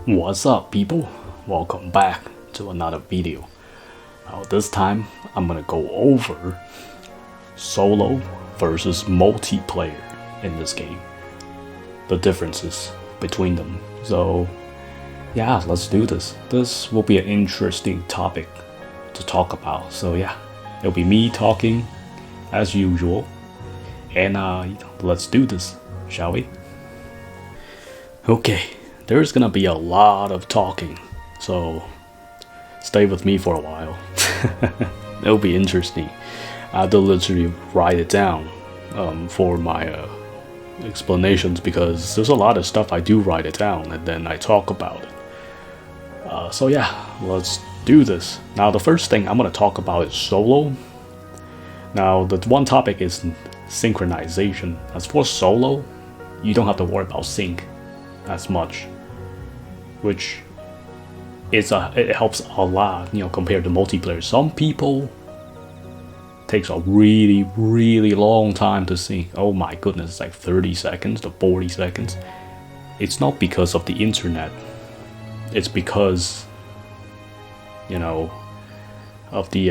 What's up, people? Welcome back to another video. Now this time I'm gonna go over solo versus multiplayer in this game, the differences between them. So yeah, let's do this. This will be an interesting topic to talk about. So yeah, it'll be me talking as usual, and let's do this, shall we? Okay, there's gonna be a lot of talking, so stay with me for a while. It'll be interesting. I have to literally write it down for my explanations, because there's a lot of stuff I do write it down and then I talk about it. So yeah, let's do this. Now the first thing I'm gonna talk about is solo. Now the one topic is synchronization. As for solo, you don't have to worry about sync as much, which it helps a lot, compared to multiplayer. Some people takes a really long time to sync. Oh my goodness, it's like 30 seconds to 40 seconds. It's not because of the internet. It's because of the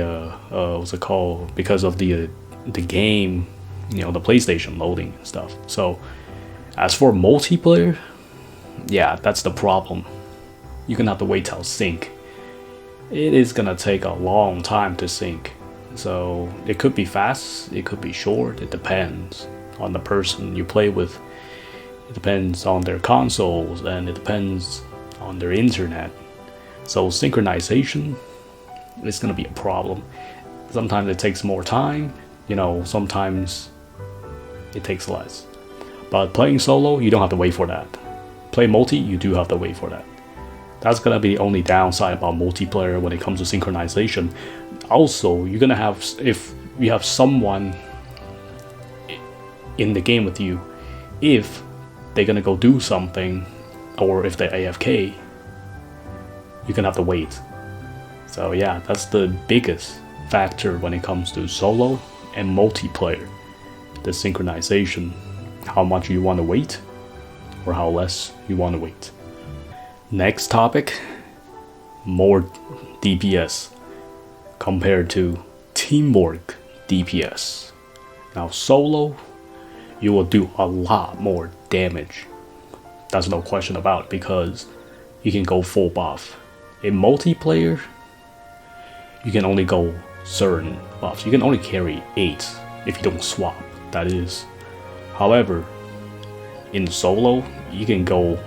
what's it called? Because of the game, the PlayStation loading and stuff. So as for multiplayer, yeah, that's the problem. You're gonna have to wait till sync. It is gonna take a long time to sync. So it could be fast, it could be short, it depends on the person you play with. It depends on their consoles, and it depends on their internet. So synchronization is gonna be a problem. Sometimes it takes more time, sometimes it takes less. But playing solo, you don't have to wait for that. Play multi, you do have to wait for that. That's gonna be the only downside about multiplayer when it comes to synchronization. Also, you're gonna have, if you have someone in the game with you, if they're gonna go do something, or if they're AFK, you're gonna have to wait. So yeah, that's the biggest factor when it comes to solo and multiplayer. The synchronization, how much you want to wait, or how less you want to wait. Next topic, more DPS compared to teamwork DPS. Now solo, you will do a lot more damage. That's no question about it, because you can go full buff. In multiplayer, you can only go certain buffs. You can only carry 8 if you don't swap, that is. However, in solo, you can go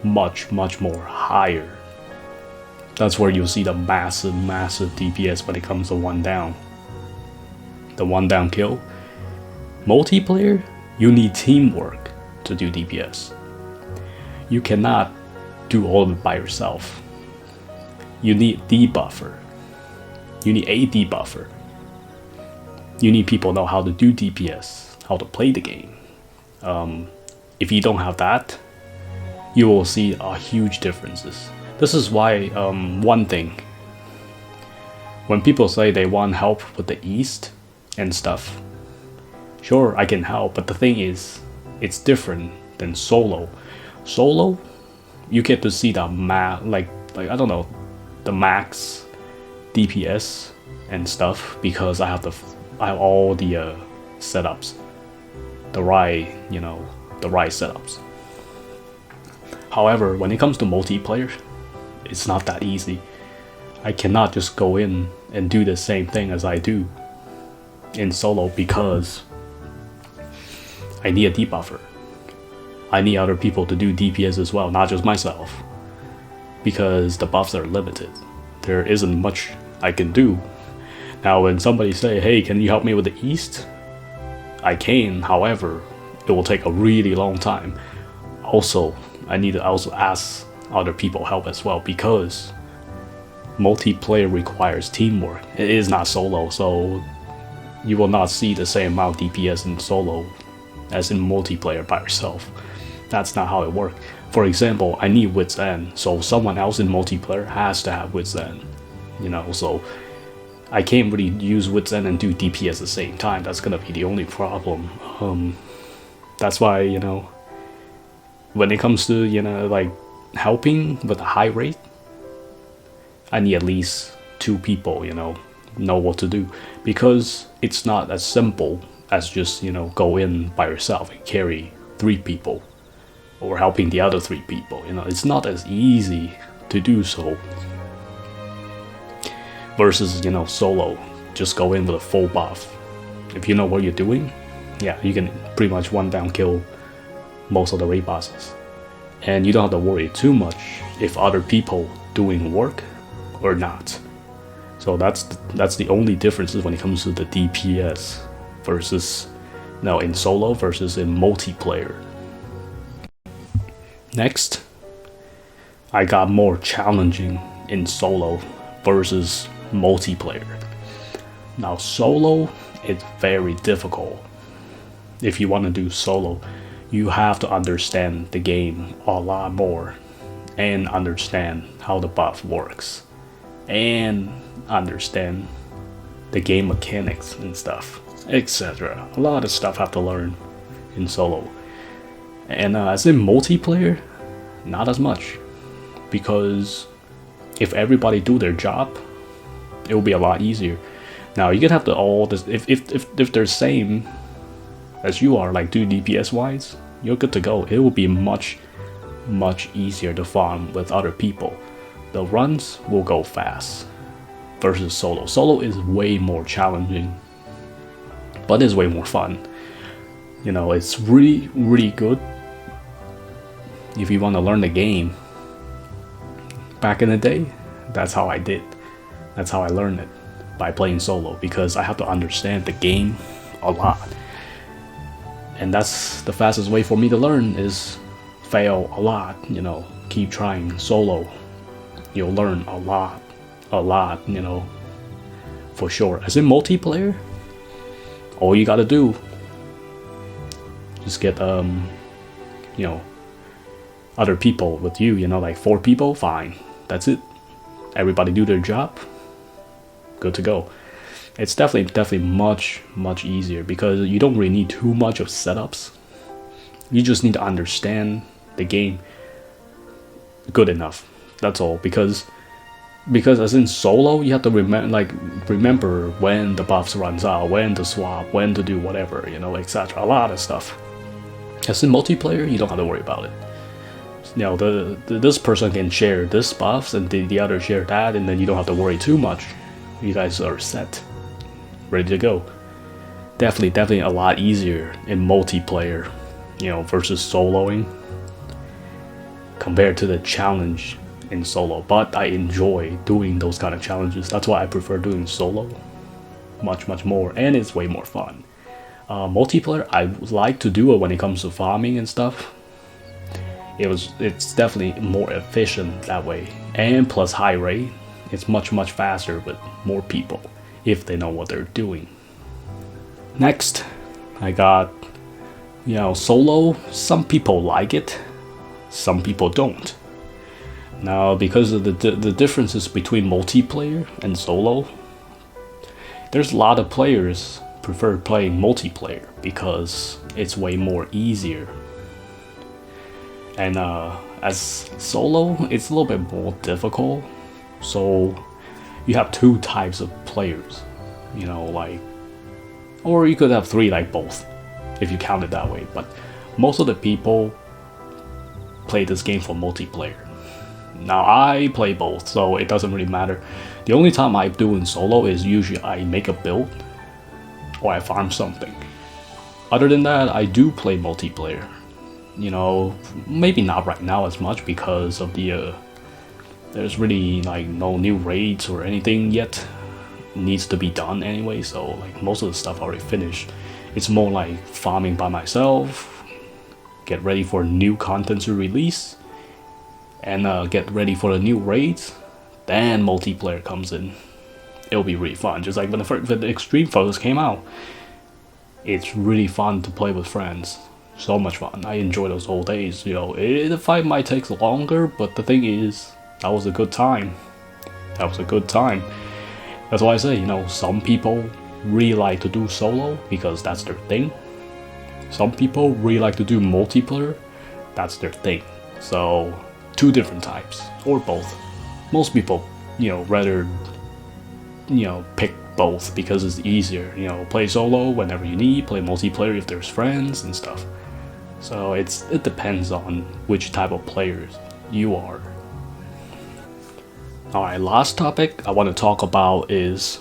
much more higher. That's where you'll see the massive DPS when it comes to one down. The one down kill. Multiplayer, you need teamwork to do DPS. You cannot do all of it by yourself. You need debuffer. You need a debuffer. You need people know how to do DPS, how to play the game. If you don't have that, you will see huge differences. This is why one thing, when people say they want help with the East and stuff, sure, I can help, but the thing is, it's different than solo. Solo, you get to see the I don't know, the max DPS and stuff, because I have all the setups, the right setups. However, when it comes to multiplayer, it's not that easy. I cannot just go in and do the same thing as I do in solo, because I need a debuffer. I need other people to do DPS as well, not just myself, because the buffs are limited. There isn't much I can do. Now when somebody say, hey, can you help me with the East? I can, however, it will take a really long time. Also, I need to also ask other people help as well, because multiplayer requires teamwork. It is not solo, so you will not see the same amount of DPS in solo as in multiplayer by yourself. That's not how it works. For example, I need Wit's End, so someone else in multiplayer has to have Wit's End. So I can't really use Wit's End and do DP at the same time. That's gonna be the only problem. That's why, when it comes to, like helping with a high rate, I need at least 2 people, know what to do, because it's not as simple as just, go in by yourself and carry 3 people or helping the other 3 people. It's not as easy to do so versus, solo. Just go in with a full buff. If you know what you're doing, yeah, you can pretty much one down kill most of the raid bosses. And you don't have to worry too much if other people doing work or not. So that's the only differences when it comes to the DPS versus in solo versus in multiplayer. Next, I got more challenging in solo versus multiplayer. Now solo is very difficult. If you want to do solo, you have to understand the game a lot more and understand how the buff works and understand the game mechanics and stuff, etc. A lot of stuff have to learn in solo. And as in multiplayer, not as much, because if everybody do their job, it will be a lot easier. Now you can have to all this, if they're same as you are, like do DPS wise, you're good to go. It will be much easier to farm with other people. The runs will go fast versus solo. Solo is way more challenging, but it's way more fun. It's really good if you want to learn the game. Back in the day, that's how I did. That's how I learned it, by playing solo, because I have to understand the game a lot. And that's the fastest way for me to learn, is fail a lot, keep trying solo. You'll learn a lot, for sure. As in multiplayer, all you gotta do, just get, other people with you, like 4 people, fine. That's it. Everybody do their job, good to go. It's definitely much easier, because you don't really need too much of setups. You just need to understand the game good enough. That's all. Because as in solo, you have to remember when the buffs runs out, when to swap, when to do whatever, etc. A lot of stuff. As in multiplayer, you don't have to worry about it. This person can share this buffs and the other share that, and then you don't have to worry too much. You guys are set, ready to go. Definitely a lot easier in multiplayer, versus soloing, compared to the challenge in solo. But I enjoy doing those kind of challenges. That's why I prefer doing solo much more, and it's way more fun. Multiplayer, I like to do it when it comes to farming and stuff. It's definitely more efficient that way, and plus high rate. It's much faster with more people if they know what they're doing. Next, I got solo. Some people like it, some people don't. Now, because of the differences between multiplayer and solo, there's a lot of players prefer playing multiplayer because it's way more easier. And as solo, it's a little bit more difficult. So you have 2 types of players, or you could have 3, like both, if you count it that way. But most of the people play this game for multiplayer. Now I play both, so it doesn't really matter. The only time I do in solo is usually I make a build or I farm something. Other than that, I do play multiplayer. Maybe not right now as much because of there's really no new raids or anything yet needs to be done anyway, so most of the stuff already finished. It's more like farming by myself, get ready for new content to release, and get ready for the new raids. Then multiplayer comes in. It'll be really fun, just like when the Extreme first came out. It's really fun to play with friends. So much fun. I enjoy those old days. The fight might take longer, but the thing is, that was a good time. That's why I say, some people really like to do solo because that's their thing. Some people really like to do multiplayer. That's their thing. So two different types or both. Most people, rather, pick both because it's easier. Play solo whenever you need, play multiplayer if there's friends and stuff. So it depends on which type of players you are. Alright, last topic I want to talk about is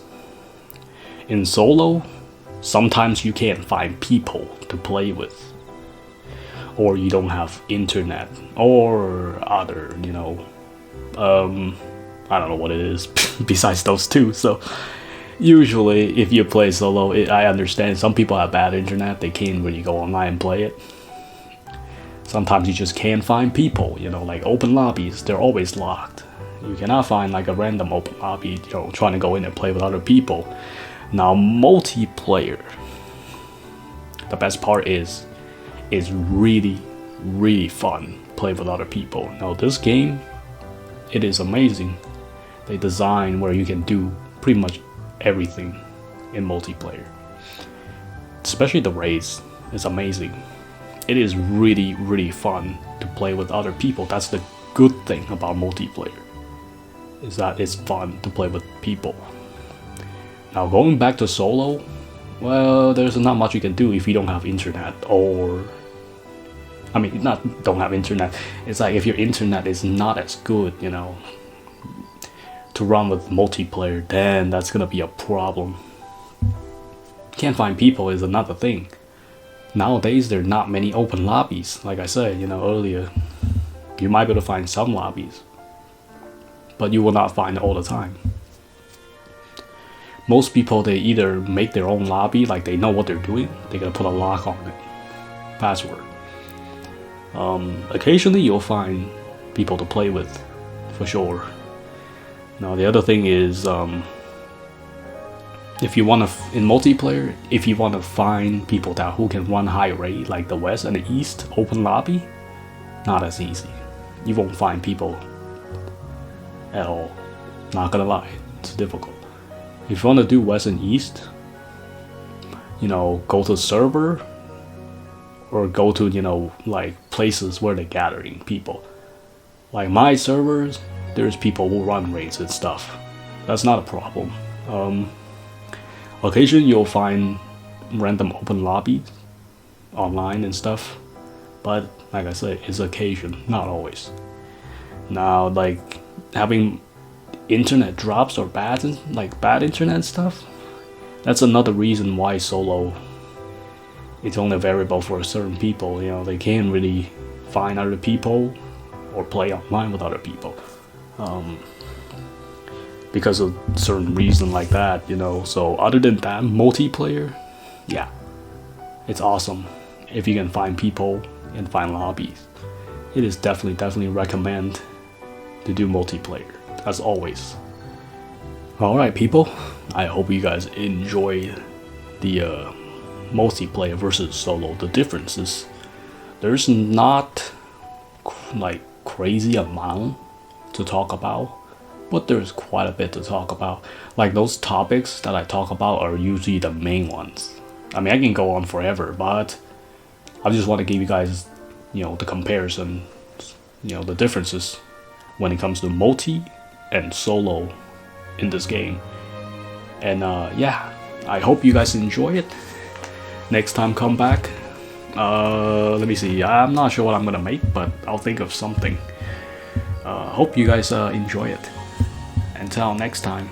in solo, sometimes you can't find people to play with, or you don't have internet, or other, I don't know what it is besides those two. So usually if you play solo, I understand some people have bad internet, they can't really go online and play it. Sometimes you just can't find people, like open lobbies, they're always locked. You cannot find like a random open lobby, trying to go in and play with other people. Now multiplayer, the best part is really, really fun play with other people. Now this game, it is amazing. They design where you can do pretty much everything in multiplayer. Especially the raids is amazing. It is really, really fun to play with other people. That's the good thing about multiplayer, is that it's fun to play with people. Now going back to solo, well, there's not much you can do if you don't have internet, or don't have internet. It's like if your internet is not as good, to run with multiplayer, then that's gonna be a problem. Can't find people is another thing. Nowadays there are not many open lobbies. Like I said, earlier, you might be able to find some lobbies, but you will not find it all the time. Most people, they either make their own lobby, like they know what they're doing, they're gonna put a lock on it, password. Occasionally you'll find people to play with, for sure. Now the other thing is, if you want to, in multiplayer, if you want to find people who can run high rate, like the West and the East open lobby, not as easy. You won't find people at all. Not gonna lie, it's difficult. If you want to do West and East, go to server, or go to, like places where they're gathering people. Like my servers, there's people who run raids and stuff. That's not a problem. Occasionally you'll find random open lobbies online and stuff, but like I said, it's occasion, not always. Now, like having internet drops or bad internet stuff, that's another reason why solo, it's only available for certain people. They can't really find other people or play online with other people, because of certain reason like that. So other than that, multiplayer, yeah, it's awesome if you can find people and find lobbies. It is definitely recommend to do multiplayer, as always. Alright people, I hope you guys enjoy the multiplayer versus solo. The differences, there's not like crazy amount to talk about, but there's quite a bit to talk about. Like those topics that I talk about are usually the main ones. I can go on forever, but I just want to give you guys, the comparison, the differences when it comes to multi and solo in this game. And yeah, I hope you guys enjoy it. Next time come back, let me see, I'm not sure what I'm gonna make, but I'll think of something. Hope you guys enjoy it. Until next time.